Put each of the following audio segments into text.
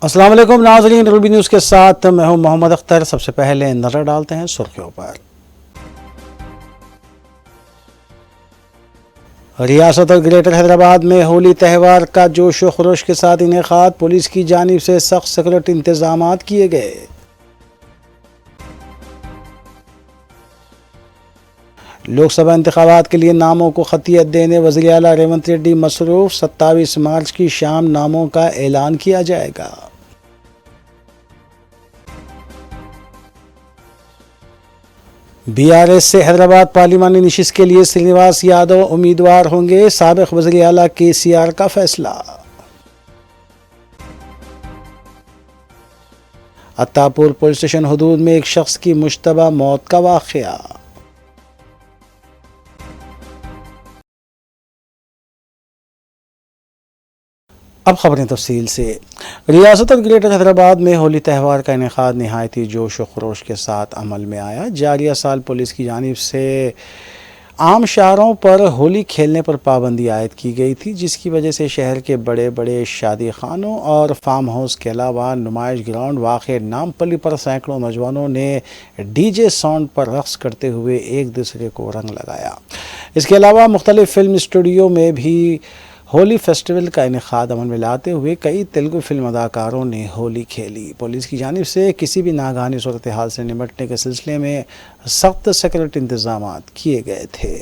अस्सलाम वालेकुम नाज़रीन, रूबी न्यूज़ के साथ मैं हूं मोहम्मद अख्तर। सबसे पहले नज़र डालते हैं सुर्खियों पर। रियासत और ग्रेटर हैदराबाद में होली त्यौहार का जोश व खरोश के साथ इनेकाद, पुलिस की जानिब से सख्त सिक्योरिटी इंतजाम किए गए। लोकसभा इंतखाबात के लिए नामों को खतियत देने वज़ीर आला रेवंत रेड्डी मसरूफ, 27 मार्च की शाम नामों का ऐलान किया जाएगा। बीआरएस से हैदराबाद पार्लिमानी नशिस्त के लिए श्रीनिवास यादव उम्मीदवार होंगे, साबिक वज़ीर आला केसीआर का फैसला। अत्तापुर पुलिस स्टेशन हदूद में एक शख्स की मुश्तबा मौत का वाक़या। अब खबरें तफसील से। रियासत और ग्रेटर हैदराबाद में होली त्यौहार का इनेकाद नहायत ही जोश व खरोश के साथ अमल में आया। जारिया साल पुलिस की जानिब से आम शहरों पर होली खेलने पर पाबंदी आयद की गई थी, जिसकी वजह से शहर के बड़े बड़े शादी खानों और फार्म हाउस के अलावा नुमाइश ग्राउंड वाक़ नामपल्ली पर सैकड़ों नौजवानों ने डीजे साउंड पर रक़्स करते हुए एक दूसरे को रंग लगाया। इसके अलावा मुख्तलिफ़ फिल्म स्टूडियो में भी होली फेस्टिवल का इनेकाद अमल में लाते हुए कई तेलुगु फिल्म अदाकारों ने होली खेली। पुलिस की जानिब से किसी भी नागहानी सूरत हाल से निपटने के सिलसिले में सख्त सिक्योरिटी इंतजाम किए गए थे।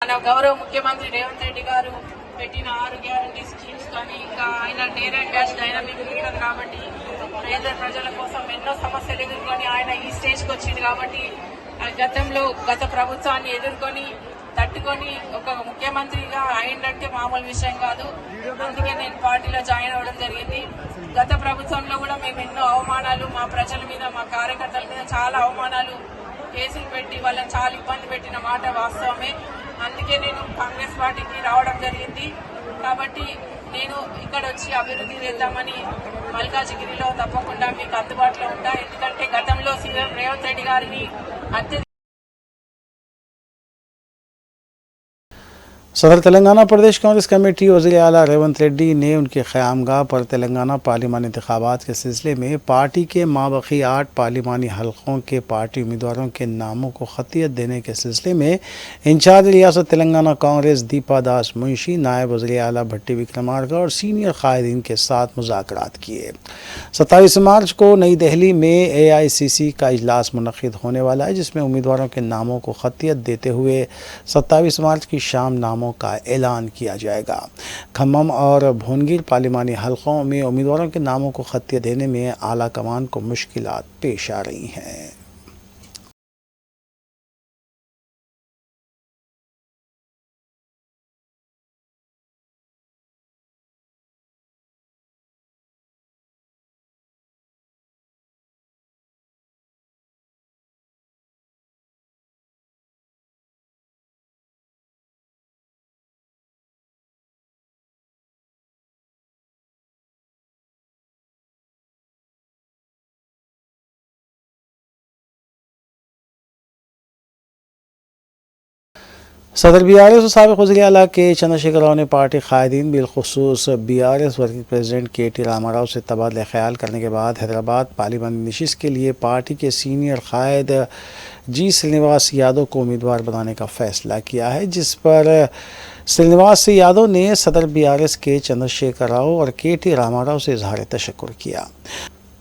మన గౌరవ ముఖ్యమంత్రి రేవంత్ రెడ్డి గారు పెట్టిన 6 గ్యారంటీ స్కీమ్స్ కానీ ఇంకా ఆయన డైరెక్ట్ డాష్ డైనమిక్ లీడర్ కాబట్టి పేద ప్రజల కోసం ఎన్నో సమస్యలు ఎదుర్కొని ఆయన ఈ స్టేజ్కి వచ్చింది కాబట్టి గతంలో గత ప్రభుత్వాన్ని ఎదుర్కొని తట్టుకొని ఒక ముఖ్యమంత్రిగా అయిందంటే మామూలు విషయం కాదు. అందుకే నేను పార్టీలో జాయిన్ అవ్వడం జరిగింది. గత ప్రభుత్వంలో కూడా మేము ఎన్నో అవమానాలు మా ప్రజల మీద మా కార్యకర్తల మీద చాలా అవమానాలు కేసులు పెట్టి వాళ్ళని చాలా ఇబ్బంది పెట్టిన మాట వాస్తవమే. అందుకే నేను కాంగ్రెస్ పార్టీకి రావడం జరిగింది. కాబట్టి నేను ఇక్కడ వచ్చి అభివృద్ధి చేద్దామని మల్కాజిగిరిలో తప్పకుండా మీకు అందుబాటులో ఉంటా. ఎందుకంటే గతంలో సీఎం రేవంత్ రెడ్డి గారిని सदर तेलंगाना प्रदेश कांग्रेस कमेटी वज़ीर आला रेवंत रेड्डी ने उनके क़यामगाह पर तेलंगाना पार्लिमानी इंतखाबात के सिलसिले में पार्टी के माबकी 8 पार्लिमानी हलकों के पार्टी उम्मीदवारों के नामों को खतियत देने के सिलसिले में इंचार्ज रियासत तेलंगाना कांग्रेस दीपा दास मुंशी, नायब वज़ीर आला भट्टी विक्रमार्का और सीनियर कायदीन के साथ मुज़ाकरात किए। 27 मार्च को नई दिल्ली में AICC का इजलास मुनक़िद होने वाला है, जिसमें उम्मीदवारों के नामों को खतियत देते हुए 27 मार्च की शाम नामों का ऐलान किया जाएगा। खम्मम और भोनगिर पार्लिमानी हलकों में उम्मीदवारों के नामों को खतियत देने में आला कमान को मुश्किलात पेश आ रही हैं। सदर BRS और साबिक़ वज़ीर आला के चंद्रशेखर राव ने पार्टी कायदीन बिलखुसूस BRS working president KT Rama Rao से तबादला ख्याल करने के बाद हैदराबाद पार्लिमानी नशिस्त के लिए पार्टी के सीनियर कायद G श्रीनिवास यादव को उम्मीदवार बनाने का फैसला किया है, जिस पर श्रीनिवास यादव ने सदर BRS के चंद्रशेखर राव और KT रामाराव से इजहार तशक्कुर किया।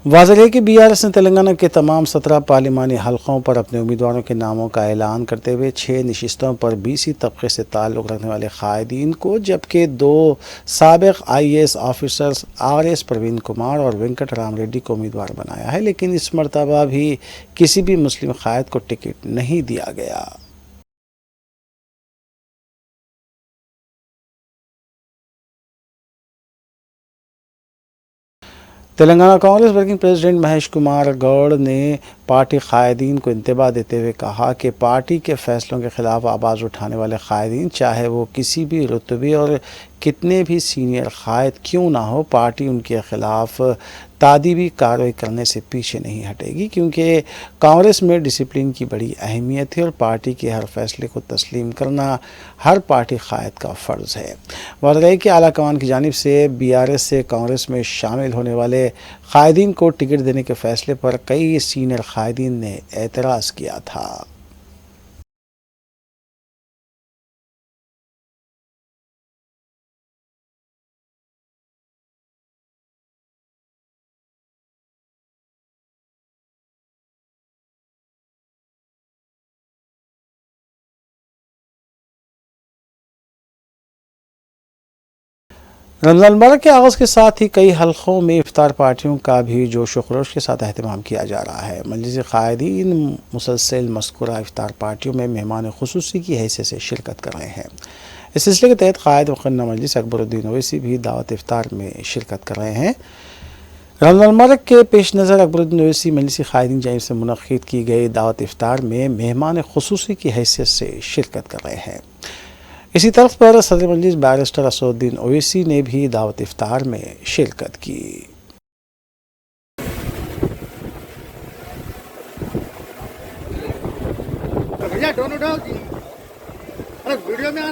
वाज़ेह है कि BRS ने तेलंगाना के तमाम 17 पार्लिमानी हलकों पर अपने उम्मीदवारों के नामों का ऐलान करते हुए 6 नशिस्तों पर BC तबके से ताल्लुक़ रखने वाले कायदीन को, जबकि 2 साबिक़ IAS officers RS Praveen Kumar और वेंकट राम रेड्डी को उम्मीदवार बनाया है, लेकिन इस मरतबा भी किसी भी मुस्लिम कायद को टिकट नहीं दिया गया। तेलंगाना कांग्रेस वर्किंग प्रेसिडेंट महेश कुमार गौड़ ने पार्टी कायदीन को इंतबाह देते हुए कहा कि पार्टी के फैसलों के खिलाफ आवाज़ उठाने वाले कायदीन, चाहे वो किसी भी रुतबे और कितने भी सीनियर कायद क्यों ना हो, पार्टी उनके खिलाफ तादीबी कार्रवाई करने से पीछे नहीं हटेगी, क्योंकि कांग्रेस में डिसिप्लिन की बड़ी अहमियत है और पार्टी के हर फैसले को तस्लीम करना हर पार्टी कायद का फ़र्ज़ है। वाज़ेह कि आला कमान की जानिब से BRS से कांग्रेस में शामिल होने वाले कायदीन को टिकट देने के फैसले पर कई सीनियर कायदीन ने एतराज़ किया था। रमज़ान मुबारक के आगाज़ के साथ ही कई हलकों में इफ्तार पार्टियों का भी जोश व खरोश के साथ अहतमाम किया जा रहा है। मजलिस कायदीन मुसलसल मज़कूरा इफ्तार पार्टियों में मेहमान खुसूसी की हैसियत से शिरकत कर रहे हैं। इस सिलसिले के तहत कायद मुक़न्ना मजलिस अकबरुद्दीन ओवैसी भी दावत इफ्तार में शिरकत कर रहे हैं। रमज़ान मुबारक के पेश नज़र अकबरुद्दीन ओवैसी मजलिस कायदीन जानिब से मुनक़्क़िद की गई दावत इफ्तार में मेहमान खुसूसी की हैसियत से शिरकत कर रहे हैं। इसी तरफ पर सदर मजलिस बैरिस्टर असदुद्दीन ओवैसी ने भी दावत इफ्तार में शिरकत की। भैया दोनों उठाओ जी, अरे वीडियो में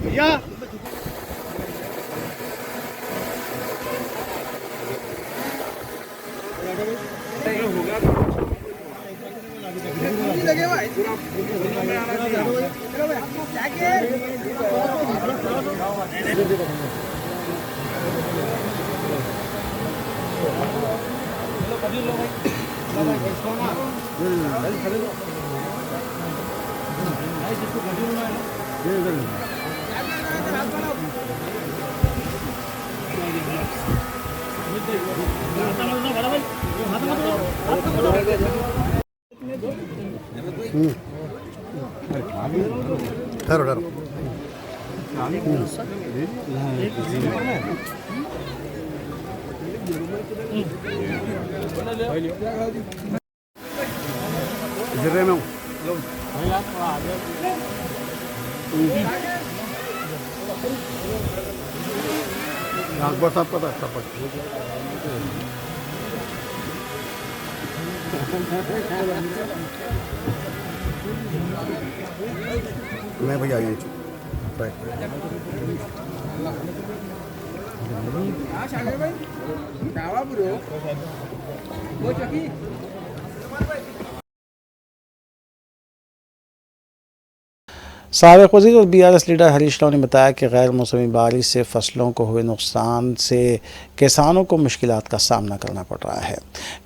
भैया लगे हुआ ठहरो ठहरो जिर्रे में अकबर साहब का था मैं भैया आई साबिक़ वज़ीर और BRS लीडर हरीश राव ने बताया कि गैर मौसमी बारिश से फसलों को हुए नुकसान से किसानों को मुश्किलात का सामना करना पड़ रहा है।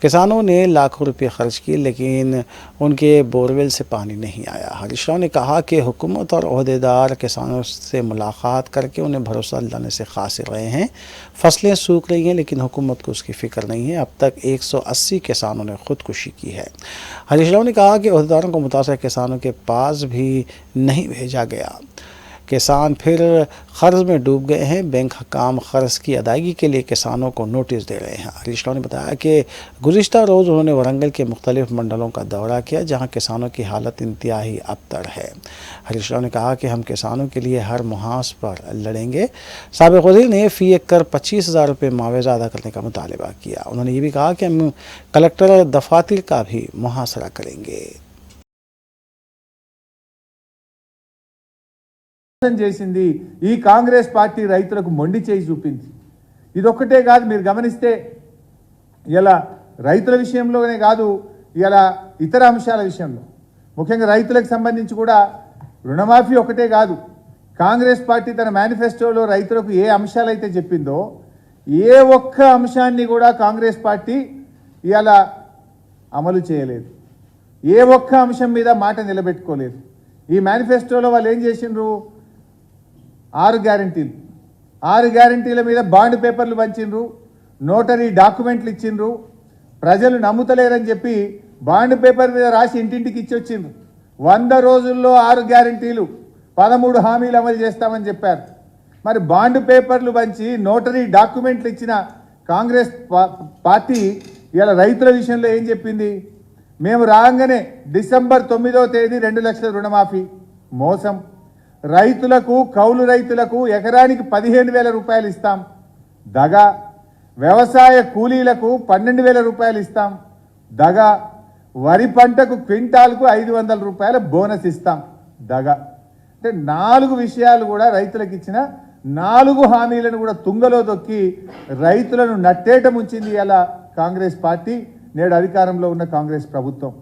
किसानों ने लाखों रुपये खर्च किए, लेकिन उनके बोरवेल से पानी नहीं आया। हरीश राव ने कहा कि हुकूमत और ओहदेदार किसानों से मुलाकात करके उन्हें भरोसा दिलाने से कासिर रहे हैं। फसलें सूख रही हैं, लेकिन हुकूमत को उसकी फ़िक्र नहीं है। अब तक 180 किसानों ने ख़ुदकुशी की है। हरीश राव ने कहा कि ओहदेदारों को मुतासर किसानों के पास भी नहीं भेजा गया। किसान फिर कर्ज में डूब गए हैं। बैंक हकाम कर्ज की अदायगी के लिए किसानों को नोटिस दे रहे हैं। हरीश राव ने बताया कि गुज़िश्ता रोज़ उन्होंने वरंगल के मुख्तलिफ मंडलों का दौरा किया, जहां किसानों की हालत इंतहाई अबतर है। हरीश राव ने कहा कि हम किसानों के लिए हर मुहाज पर लड़ेंगे। साबिक़ वज़ीर ने फ़ी एकड़ 25,000 रुपये मुआवजा अदा करने का मुतालबा किया। उन्होंने ये भी कहा कि हम कलेक्टर दफातर का भी मुहासरा करेंगे। చేసింది ఈ కాంగ్రెస్ పార్టీ రైతులకు మొండి చేయి చూపింది. ఇదొక్కటే కాదు, మీరు గమనిస్తే ఇలా రైతుల విషయంలోనే కాదు, ఇలా ఇతర అంశాల విషయంలో ముఖ్యంగా రైతులకు సంబంధించి కూడా రుణమాఫీ ఒకటే కాదు, కాంగ్రెస్ పార్టీ తన మేనిఫెస్టోలో రైతులకు ఏ అంశాలైతే చెప్పిందో ఏ ఒక్క అంశాన్ని కూడా కాంగ్రెస్ పార్టీ ఇవాళ అమలు చేయలేదు. ఏ ఒక్క అంశం మీద మాట నిలబెట్టుకోలేదు. ఈ మేనిఫెస్టోలో వాళ్ళు ఏం చేసిండ్రు? 6 గ్యారంటీలు, 6 గ్యారంటీల మీద బాండ్ పేపర్లు పంచిండ్రు, నోటరీ డాక్యుమెంట్లు ఇచ్చిండ్రు. ప్రజలు నమ్ముతలేరని చెప్పి బాండ్ పేపర్ మీద రాసి ఇంటింటికి ఇచ్చొచ్చిండ్రు. 100 రోజుల్లో 6 గ్యారంటీలు, 13 హామీలు అమలు చేస్తామని చెప్పారు. మరి బాండ్ పేపర్లు పంచి నోటరీ డాక్యుమెంట్లు ఇచ్చిన కాంగ్రెస్ పార్టీ ఇలా రైతుల విషయంలో ఏం చెప్పింది? మేము రాగానే డిసెంబర్ 9వ తేదీ 2 లక్షల రుణమాఫీ. మోసం. రైతులకు, కౌలు రైతులకు ఎకరానికి 15,000 రూపాయలు ఇస్తాం. దగా. వ్యవసాయ కూలీలకు 12,000 రూపాయలు ఇస్తాం. దగా. వరి పంటకు క్వింటాల్కు 500 రూపాయల బోనస్ ఇస్తాం. దగా. అంటే 4 విషయాలు కూడా రైతులకు ఇచ్చిన 4 హామీలను కూడా తుంగలో దొక్కి రైతులను నట్టేట ముంచింది ఇలా కాంగ్రెస్ పార్టీ, నేడు అధికారంలో ఉన్న కాంగ్రెస్ ప్రభుత్వం.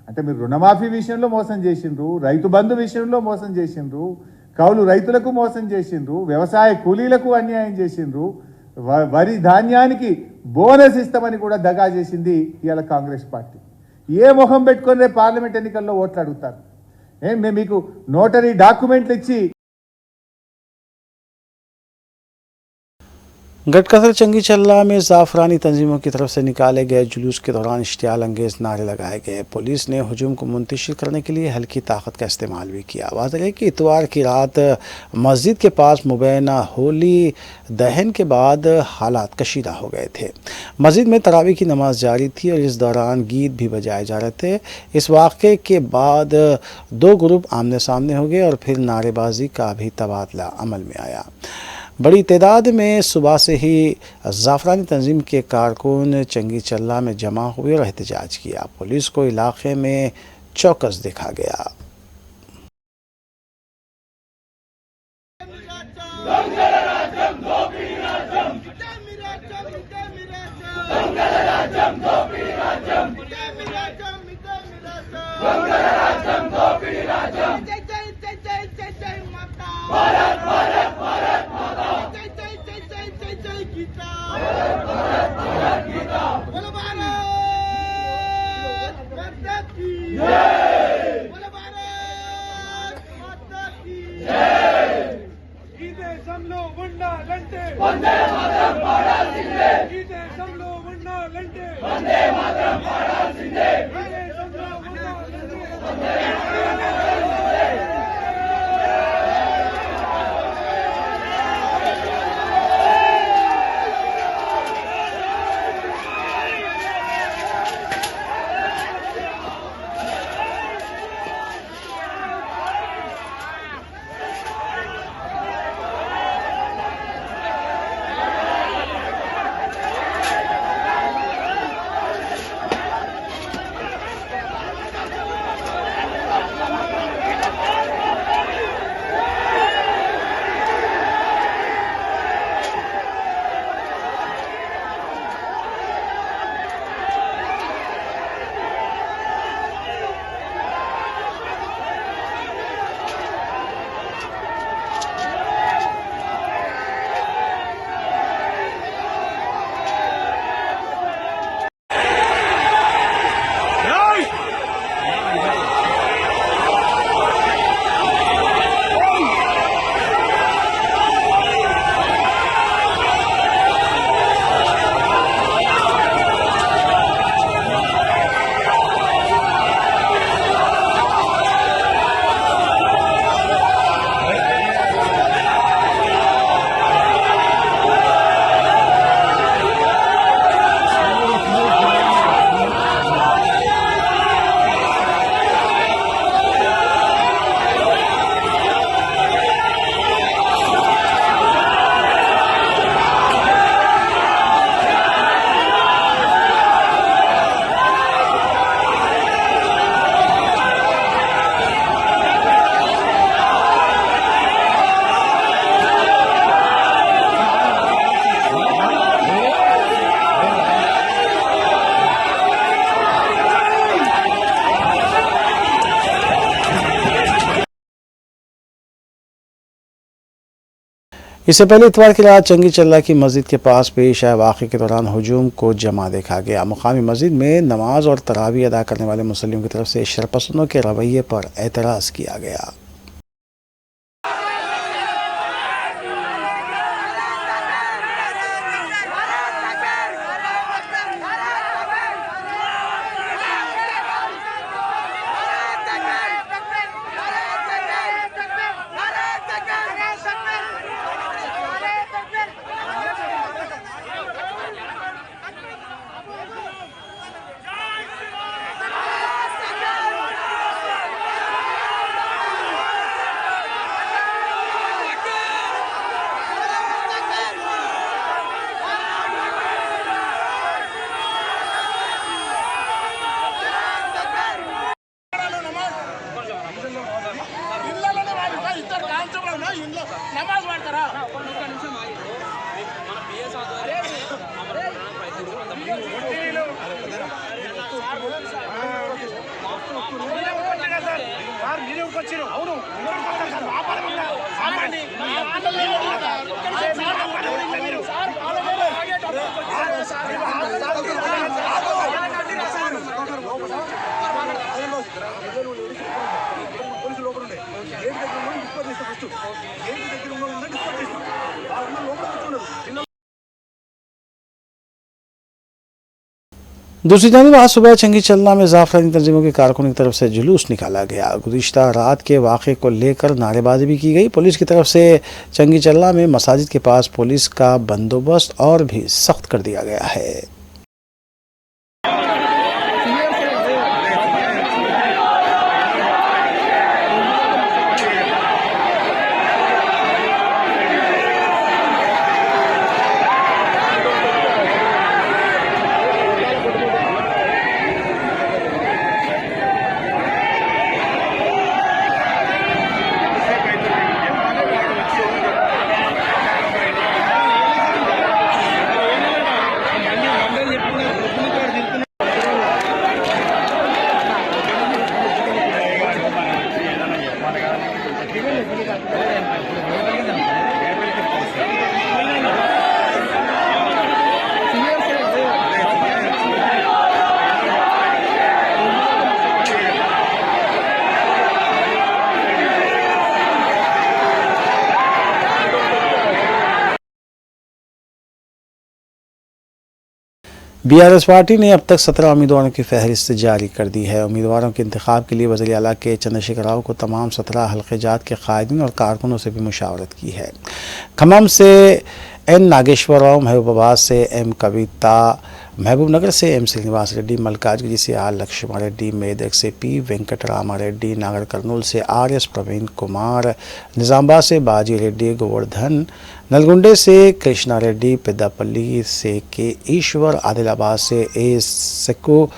అంటే మీరు రుణమాఫీ విషయంలో మోసం చేసిండ్రు, రైతు బంధు విషయంలో మోసం చేసిండ్రు, కౌలు రైతులకు మోసం చేసిండ్రు, వ్యవసాయ కూలీలకు అన్యాయం చేసిండ్రు, వరి ధాన్యానికి బోనస్ ఇస్తామని కూడా దగా చేసింది ఇవాళ కాంగ్రెస్ పార్టీ. ఏ మొహం పెట్టుకొని రేపు పార్లమెంట్ ఎన్నికల్లో ఓట్లు అడుగుతారు? మేము మీకు నోటరీ డాక్యుమెంట్లు ఇచ్చి गटकसर चंगी चल्ला में ज़ाफ़रानी तंजीमों की तरफ से निकाले गए जुलूस के दौरान इश्तियाल अंगेज़ नारे लगाए गए। पुलिस ने हजूम को मुंतशिर करने के लिए हल्की ताकत का इस्तेमाल भी किया। वाज़ेह है कि इतवार की रात मस्जिद के पास मुबैना होली दहन के बाद हालात कशीदा हो गए थे। मस्जिद में तरावी की नमाज जारी थी और इस दौरान गीत भी बजाए जा रहे थे। इस वाक़े के बाद 2 ग्रुप आमने सामने हो गए और फिर नारेबाजी का भी तबादला अमल में आया। बड़ी तादाद में सुबह से ही ज़ाफ़रानी तंजीम के कारकुन चंगी चल्ला में जमा हुए और एहतजाज किया। पुलिस को इलाके में चौकस देखा गया। इससे पहले इतवार की रात चंगी चल्ला की मस्जिद के पास पेश आए वाक़े के दौरान हजूम को जमा देखा गया। मुकामी मस्जिद में नमाज और तरावी अदा करने वाले मुसल्लियों की तरफ से शरपसंदों के रवैये पर एतराज़ किया गया। నమాజ్ పడతారా మీరే వచ్చారు అవును दूसरी जानब आज सुबह चंगी चल्ला में जाफरानी तंजीमों के कारकुनों की तरफ से जुलूस निकाला गया। गुज़िश्ता रात के वाक़े को लेकर नारेबाजी भी की गई। पुलिस की तरफ से चंगी चल्ला में मसाजिद के पास पुलिस का बंदोबस्त और भी सख्त कर दिया गया है। बीआरएस पार्टी ने अब तक 17 उम्मीदवारों की फहरिस्त जारी कर दी है। उम्मीदवारों के इंतखाब के लिए वज़ीर आला के चंद्रशेखर राव को तमाम 17 हल्के जात के कायदीन और कारकुनों से भी मुशावरत की है। खम्मम से एन नागेश्वर राव, महबूबाबाद से एम कविता, महबूब नगर से एम श्रीनिवास रेड्डी, मल्काजगिरी से आर लक्ष्मण रेड्डी, मेदक से पी वेंकटरामा रेड्डी, नागर कर्नूल से आर एस प्रवीण कुमार, निजामाबाद से बाजी रेड्डी गोवर्धन, नलगुंडे से कृष्णा रेड्डी, पेद्दापल्ली से के ईश्वर, आदिलाबाद से ए सेक्कू,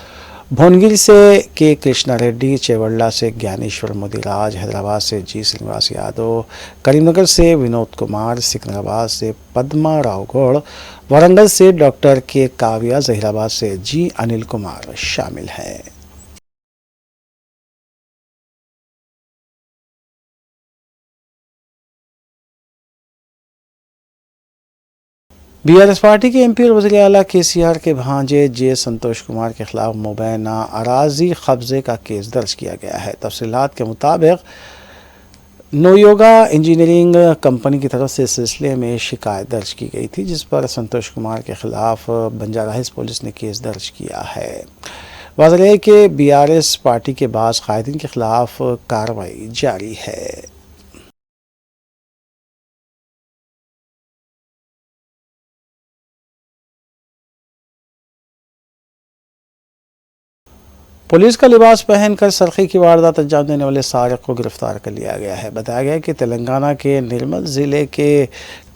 भुवनगिरी से के कृष्णा रेड्डी, चेवड़ला से ज्ञानेश्वर मोदीराज, हैदराबाद से जी श्रीनिवास यादव, करीमनगर से विनोद कुमार, सिकंदराबाद से पद्मा राव गौड़, वारंगल से डॉक्टर के काव्या, जहीराबाद से जी अनिल कुमार शामिल हैं। बीआरएस पार्टी के एमपी और वज़ीर आला केसीआर के भांजे जे संतोष कुमार के खिलाफ मुबैना अराजी कब्जे का केस दर्ज किया गया है। तफसीलात के मुताबिक नोयोगा इंजीनियरिंग कंपनी की तरफ से इस सिलसिले में शिकायत दर्ज की गई थी, जिस पर संतोष कुमार के खिलाफ बंजारा हिल्स पुलिस ने केस दर्ज किया है। वाज़ेह है कि बीआरएस पार्टी के बाज़ कायदीन के खिलाफ कार्रवाई जारी है। पुलिस का लिबास पहनकर सरखी की वारदात अंजाम देने वाले सारिक को गिरफ्तार कर लिया गया है। बताया गया कि तेलंगाना के निर्मल ज़िले के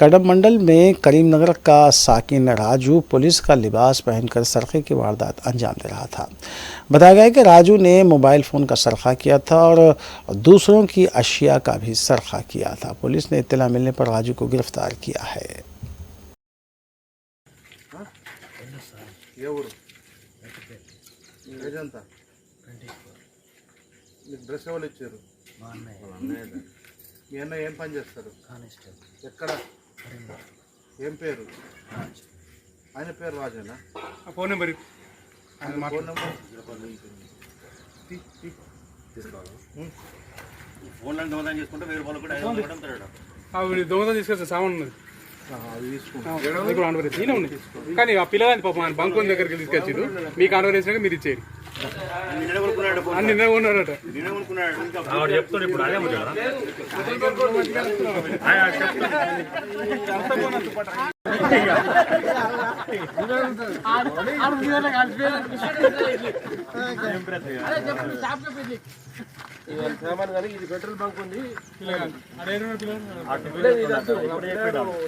कडम मंडल में करीमनगर का साकिन राजू पुलिस का लिबास पहनकर सरखी की वारदात अंजाम दे रहा था। बताया गया कि राजू ने मोबाइल फ़ोन का सरखा किया था और दूसरों की अशिया का भी सरखा किया था। पुलिस ने इत्तला मिलने पर राजू को गिरफ्तार किया है। డ్రెస్ ఎవరు ఇచ్చారు? మా అన్నయ్య. మీ అన్నయ్య ఏం పని చేస్తారు? ఎక్కడ? ఏం పేరు ఆయన పేరు రాజేనా ఫోన్ నెంబర్ ఫోన్ నెంబర్ ఫోన్లను దొంగతనం చేసుకుంటే 1000 రూపాయలు కూడా 500 కూడా అమ్ముతాడు. దొంగతనం తీసుకొచ్చా సామాన్ ఉన్నది అది తీసుకుంటా ఇప్పుడు ఆన్ వేసి నేనే ఉన్నాయి కానీ ఆ పిల్లగాని పాపం బంకోన్ దగ్గరికి తీసుకొచ్చారు మీకు ఆన్ వేసినాక మీరు ఇచ్చేది నిన్నే కొనుక్కున్నాడు ఫోన్. అని నిన్న ఉన్నాడట నిన్నే కొనుక్కున్నాడు. ఇంకా ఆవిడ చెప్తాడు ఇప్పుడు అదే ముచ్చట. ఇది పెట్రోల్ బంక్ ఉంది పిల్లగాడు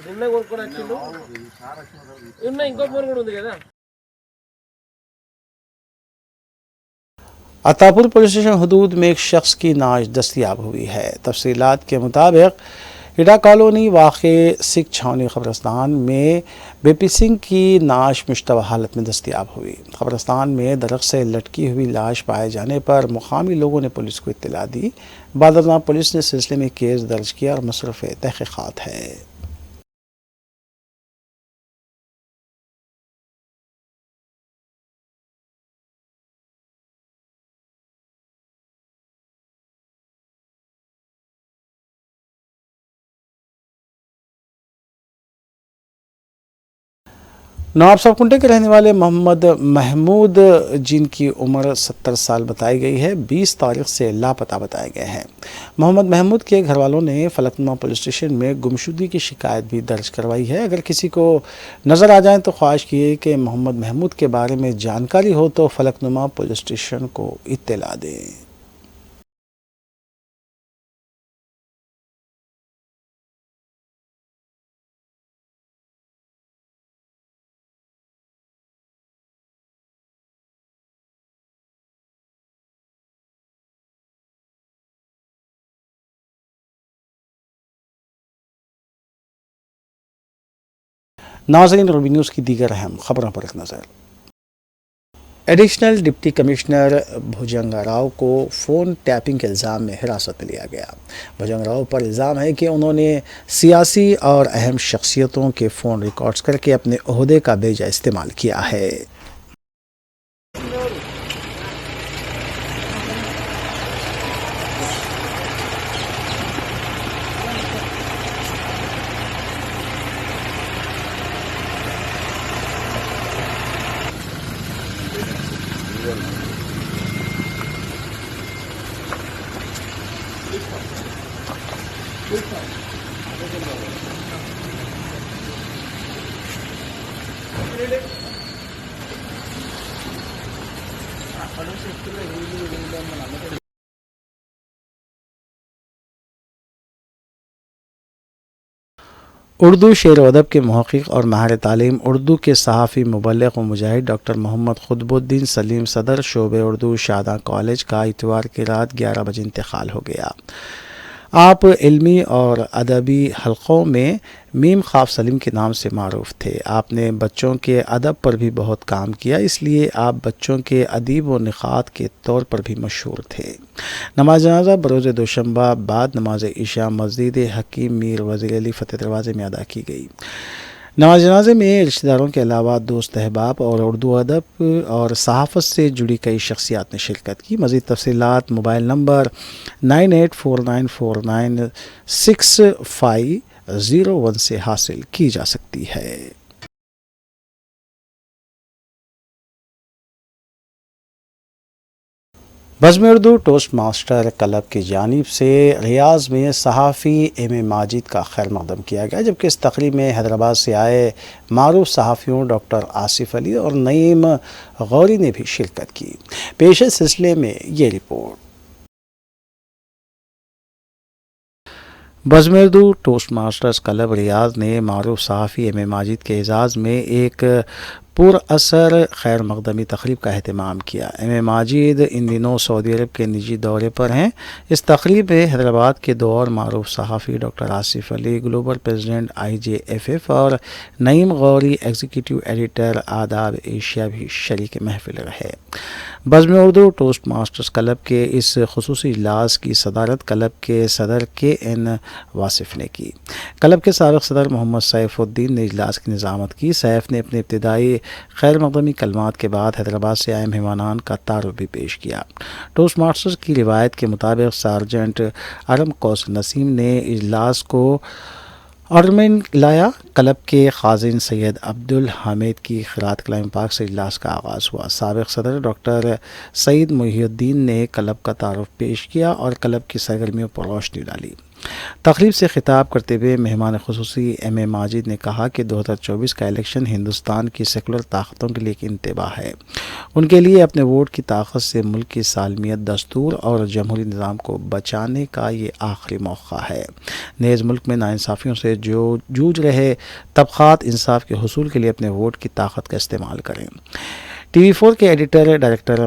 నిన్న కొనుక్కొని వచ్చిండు ఉన్నాయి ఇంకో ఫోన్ కూడా ఉంది కదా अतापुर पुलिस स्टेशन हदूद में एक शख्स की नाश दस्तियाब हुई है। तफसीलात के मुताबिक इडा कॉलोनी वाक़ सिख छावनी क़ब्रस्तान में बेपी सिंह की नाश मुश्तबा हालत में दस्तियाब हुई। क़ब्रस्तान में दरख्त से लटकी हुई लाश पाए जाने पर मुकामी लोगों ने पुलिस को इत्तला दी। बादरना पुलिस ने सिलसिले में केस दर्ज किया और मसरूफ़ तहक़ीक़ात है। नवाब साहब कुंटे के रहने वाले मोहम्मद महमूद, जिनकी उम्र 70 साल बताई गई है, 20 तारीख से लापता बताए गए हैं। मोहम्मद महमूद के घर वालों ने फलकनुमा पुलिस स्टेशन में गुमशुदगी की शिकायत भी दर्ज करवाई है। अगर किसी को नज़र आ जाए तो ख्वाहिश की है कि मोहम्मद महमूद के बारे में जानकारी हो तो फलकनुमा पुलिस स्टेशन को इत्तला दें। नाज़रीन, रूबी न्यूज़ की दीगर अहम खबरों पर एक नज़र। एडिशनल डिप्टी कमिश्नर भुजंगराव को फ़ोन टैपिंग के इल्ज़ाम में हिरासत में लिया गया। भुजंगराव पर इल्ज़ाम है कि उन्होंने सियासी और अहम शख्सियतों के फ़ोन रिकॉर्ड्स करके अपने ओहदे का बेजा इस्तेमाल किया है। उर्दू शेर व अदब के महक़िक़ और माहिर तालीम उर्दू के सहाफ़ी मुबल्लिग़ व मुजाहिद डॉक्टर मोहम्मद क़ुतबुद्दीन सलीम सदर शोबे उर्दू शादा कॉलेज का इतवार की रात 11 बजे इंतकाल हो गया। आप इल्मी और अदबी हलक़ों में मीम ख़ाफ़ सलीम के नाम से मारूफ़ थे। आपने बच्चों के अदब पर भी बहुत काम किया, इसलिए आप बच्चों के अदीब व निक़ात के तौर पर भी मशहूर थे। नमाज जनाज़ा बरोज़ दोशंबा बाद नमाज इशा मस्जिद हकीम मीर वज़ीर अली फ़तेह दरवाज़े में अदा की गई। नमाज जनाज़े में रिश्तेदारों के अलावा दोस्त अहबाब और उर्दू अदब और सहाफ़त से जुड़ी कई शख्सियात ने शिरकत की। मज़ीद तफ़सीलात मोबाइल नंबर 9849496501 से हासिल की जा सकती है। बज़्म उर्दू टोस्ट मास्टर क्लब की जानिब से रियाज़ में सहाफ़ी एम माजिद का खैर मक़दम किया गया, जबकि इस तकरीब में हैदराबाद से आए मारूफ सहाफ़ियों डॉक्टर आसिफ अली और नईम गौरी ने भी शिरकत की। पेश सिलसिले में ये रिपोर्ट। बज़्म उर्दू टोस्ट मास्टर्स क्लब रियाज़ ने मारूफ सहाफ़ी एम माजिद के एजाज़ में एक पुरअसर खैर मक़दमी तक़रीब का अहतमाम किया। एम माजिद इन दिनों सऊदी अरब के निजी दौरे पर हैं। इस तक़रीब में हैदराबाद के दो और मारूफ सहाफ़ी doctor Asif Ali, global president IJFF और Naeem Ghauri, executive editor Aadab Asia भी शरीक महफिल रहे। بزم اردو ٹوسٹ ماسٹرز کلب کے اس خصوصی اجلاس کی صدارت کلب کے صدر KN واصف نے کی۔ کلب کے سابق صدر محمد سیف الدین نے اجلاس کی نظامت کی۔ سیف نے اپنے ابتدائی خیر مقدمی کلمات کے بعد حیدرآباد سے آئے مہمانان کا تعارف بھی پیش کیا۔ ٹوسٹ ماسٹرز کی روایت کے مطابق سارجنٹ ارم کوثر نسیم نے اجلاس کو آرڈر میں لایا۔ کلب کے خازن سید عبدالحمید کی خیرات کلام پاک سے اجلاس کا آغاز ہوا۔ سابق صدر ڈاکٹر سعید محی الدین نے کلب کا تعارف پیش کیا اور کلب کی سرگرمیوں پر روشنی ڈالی۔ تقریب سے خطاب کرتے ہوئے مہمان خصوصی ایم اے ماجد نے کہا کہ 2024 کا الیکشن ہندوستان کی سیکولر طاقتوں کے لیے ایک انتباہ ہے۔ ان کے لیے اپنے ووٹ کی طاقت سے ملک کی سالمیت، دستور اور جمہوری نظام کو بچانے کا یہ آخری موقع ہے۔ نیز ملک میں ناانصافیوں سے جو جوجھ رہے طبقات انصاف کے حصول کے لیے اپنے ووٹ کی طاقت کا استعمال کریں۔ TV 4 کے ایڈیٹر ڈائریکٹر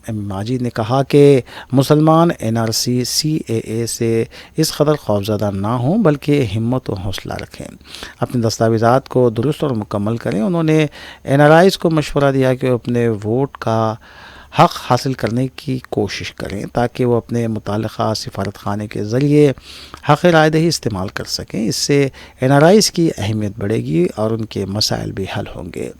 ماجد نے کہا کہ مسلمان NRC CAA سے اس قدر خوفزدہ نہ ہوں بلکہ ہمت و حوصلہ رکھیں، اپنے دستاویزات کو درست اور مکمل کریں۔ انہوں نے NRIs کو مشورہ دیا کہ وہ اپنے ووٹ کا حق حاصل کرنے کی کوشش کریں تاکہ وہ اپنے متعلقہ سفارت خانے کے ذریعے حق رائے دہی استعمال کر سکیں۔ اس سے NRIs کی اہمیت بڑھے گی اور ان کے مسائل بھی حل ہوں گے۔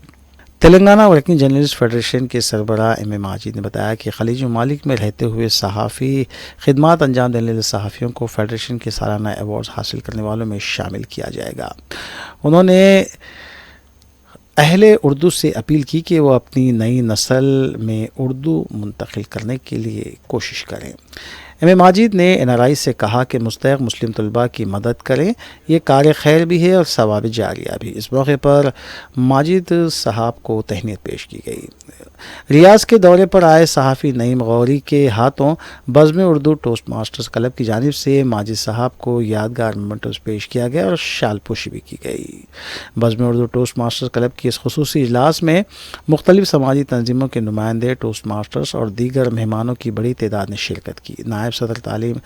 تلنگانہ ورکنگ جرنلسٹ فیڈریشن کے سربراہ ایم اے ماجد نے بتایا کہ خلیجی ممالک میں رہتے ہوئے صحافی خدمات انجام دینے والے صحافیوں کو فیڈریشن کے سالانہ ایوارڈز حاصل کرنے والوں میں شامل کیا جائے گا۔ انہوں نے اہل اردو سے اپیل کی کہ وہ اپنی نئی نسل میں اردو منتقل کرنے کے لیے کوشش کریں۔ ایم اے ماجد نے NRI سے کہا کہ مستحق مسلم طلباء کی مدد کریں، یہ کار خیر بھی ہے اور ثواب جاریہ بھی۔ اس موقع پر ماجد صاحب کو تہنیت پیش کی گئی۔ ریاض کے دورے پر آئے صحافی نعیم غوری کے ہاتھوں بزم اردو ٹوسٹ ماسٹرز کلب کی جانب سے ماجد صاحب کو یادگار میمنٹوز پیش کیا گیا اور شال پوشی بھی کی گئی۔ بزم اردو ٹوسٹ ماسٹرز کلب کی اس خصوصی اجلاس میں مختلف سماجی تنظیموں کے نمائندے، ٹوسٹ ماسٹرز اور دیگر مہمانوں کی بڑی تعداد نے شرکت کی۔ نائب صدر تعلیم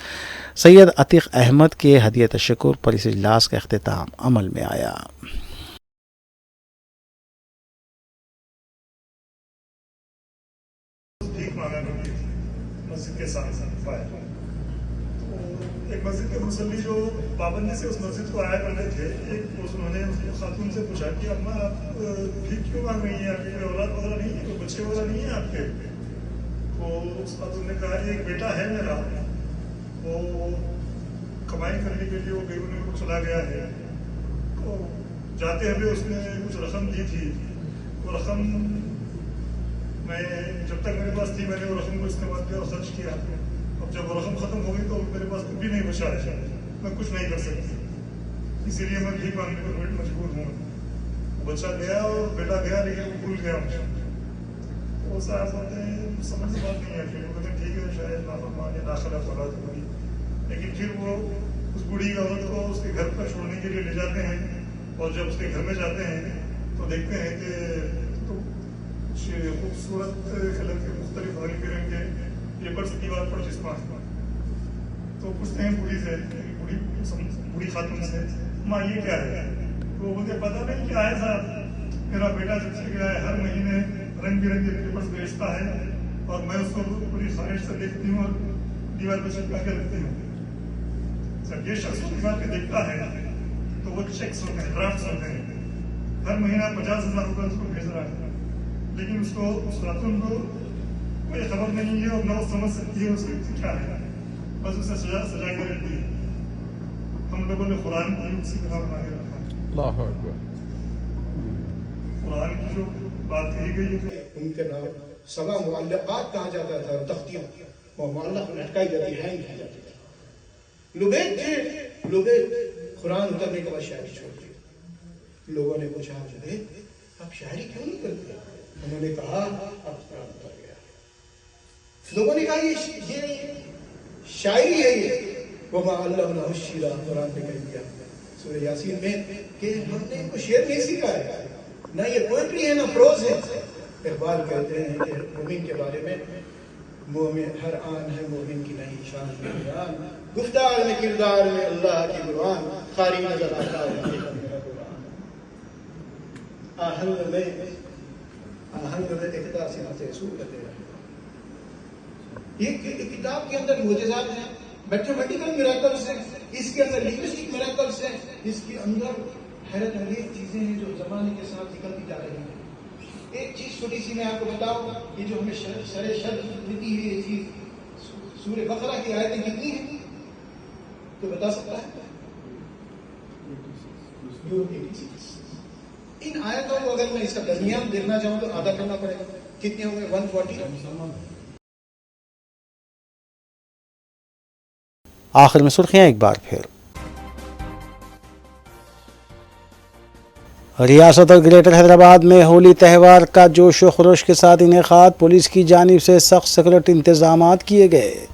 سید عتیق احمد کے ہدیہ تشکر پر اس اجلاس کا اختتام عمل میں آیا۔ مسجد کے ساتھ پایا تو ایک مسجد کے مصلی جو پابندی سے اس مسجد کو آیا کرتے تھے، ایک انہوں نے خاتون سے پوچھا کہ اما آپ بھیک کیوں مانگ رہی ہیں، آپ کی کوئی اولاد وغیرہ نہیں ہے، کوئی بچے وغیرہ نہیں ہیں آپ کے؟ تو اس خاتون نے کہا ایک بیٹا ہے میرا، وہ کمائی کرنے کے لیے وہ بیرون کو چلا گیا ہے، تو جاتے ہوئے اس نے کچھ رقم دی تھی، وہ رقم میں جب تک میرے پاس تھی میں نے وہ رقم کو استعمال کیا اور خرچ کیا۔ اب جب وہ رقم ختم ہو گئی تو میرے پاس کچھ بھی نہیں بچا ہے، میں کچھ نہیں کر سکتی، اسی لیے میں بھیک مانگنے پر مجبور ہوں۔ بچہ گیا اور بیٹا گیا لیکن وہ بھول گیا مجھے۔ وہ صاحب ہوتے ہیں سمجھ سے بات نہیں آتی، وہ کہتے ہیں ٹھیک ہے شاید نافرمان یا ناخلف اولاد ہوگی، لیکن پھر وہ اس بوڑھی عورت کو اس کے گھر پر چھوڑنے کے لیے لے جاتے ہیں، اور جب اس کے گھر میں جاتے ہیں تو دیکھتے ہیں کہ خوبصورت کلر کے مختلف رنگ برنگ کے پیپرس دیوار پر چسپاں، تو پوچھتے ہیں بوڑھی سے، بوڑھی خاتون سے، ماں یہ کیا ہے؟ تو مجھے پتا نہیں کیا ہے صاحب، میرا بیٹا جب سے گیا ہے ہر مہینے رنگ برنگے پیپرس بیچتا ہے اور میں اس کو پوری خواہش سے دیکھتی ہوں اور دیوار پہ چپکا کے رکھتی ہوں۔ سر یہ شخص دیوار پہ دیکھتا ہے تو وہ چیکس ہوتے ہیں، ڈرافٹس ہوتے ہیں، ہر مہینہ 50,000 روپئے اس کو بھیج رہا ہے، لیکن اس کو اس خاتون کو کوئی خبر نہیں ہے اور نہ وہ سمجھ سکتی ہے اس کی کیا ہے، بس اسے سجا کے رکھتی ہے۔ ہم لوگوں نے قرآن کو اسی طرح بنا کے رکھا ہے۔ اللہ اکبر۔ قرآن کی جو بات کہی گئی ہے ان کے نام سبا معلقات کہا جاتا تھا، تختیاں وہ معلق لٹکائی جاتی ہے، ہینگ کی جاتی ہے۔ لبید تھے، لبید قرآن اترنے کے بعد شاعری چھوڑ دی۔ لوگوں نے پوچھا لبید آپ شاعری کیوں نہیں کرتے؟ انہوں نے کہا اب قرآن اتر گیا۔ لوگوں نے کہا یہ شاعری ہے، یہ وما علمناہ الشعر، قرآن نے کہہ دیا سورہ یاسین میں کہ ہم نے ان کو شعر نہیں سکھایا ہے، نہ یہ پوئٹری ہے نہ پروز ہے۔ اقبال کہتے ہیں کہ مومن کے بارے میں، مومن ہر آن ہے مومن کی نہیں شان میں بیان، گفتار میں کردار میں اللہ کی قرآن، قاری نظر آتا ہے میرا قرآن۔ آہنگ میں اقدا صنعت صورت ہے، یہ کتاب کے اندر معجزات ہیں, میتھمیٹیکل میریکلز ہیں, اس کے اندر لنگوسٹک میریکلز ہیں, اس کے اندر حیرت انگیز چیزیں ہیں جو زمانے کے ساتھ نکلتی جا رہی ہیں. ایک چیز چھوٹی سی میں آپ کو بتاؤں, یہ جو ہمیں سر شرط دیتی ہے یہ چیز سورہ بقرہ کی آیتیں کتنی ہیں تو بتا سکتا ہے؟ ان آیتوں کو اگر میں اس کا درمیان دیکھنا چاہوں تو آدھا کرنا پڑے گا. کتنے ہو گئے؟ 140. آخر میں سرخیاں ایک بار پھر. ریاست اور گریٹر حیدرآباد میں ہولی تہوار کا جوش و خروش کے ساتھ انعقاد, پولیس کی جانب سے سخت سیکورٹی انتظامات کیے گئے.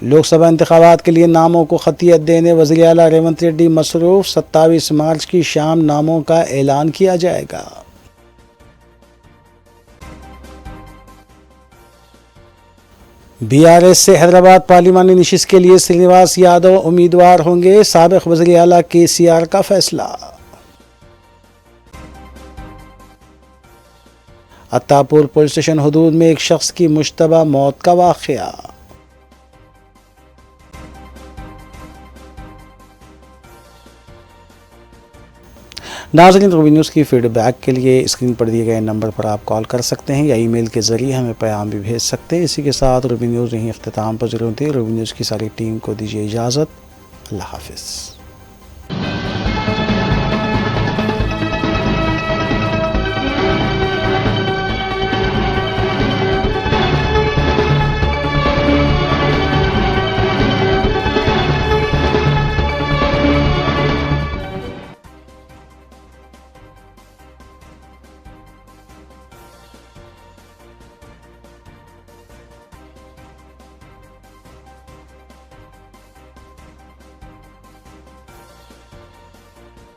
لوک سبھا انتخابات کے لیے ناموں کو خطیت دینے وزیر اعلیٰ ریونت ریڈی مصروف, 27 مارچ کی شام ناموں کا اعلان کیا جائے گا. بی آر ایس سے حیدرآباد پارلیمانی نشست کے لیے سرینواس یادو امیدوار ہوں گے, سابق وزیر اعلیٰ کے سی آر کا فیصلہ. عطاپور پولیس اسٹیشن حدود میں ایک شخص کی مشتبہ موت کا واقعہ. ناظرین, روبی نیوز کی فیڈ بیک کے لیے اسکرین پر دیے گئے نمبر پر آپ کال کر سکتے ہیں یا ای میل کے ذریعے ہمیں پیام بھی بھیج سکتے ہیں. اسی کے ساتھ روبی نیوز یہیں اختتام پذیر ہوتی ہے. روبی نیوز کی ساری ٹیم کو دیجیے اجازت. اللہ حافظ.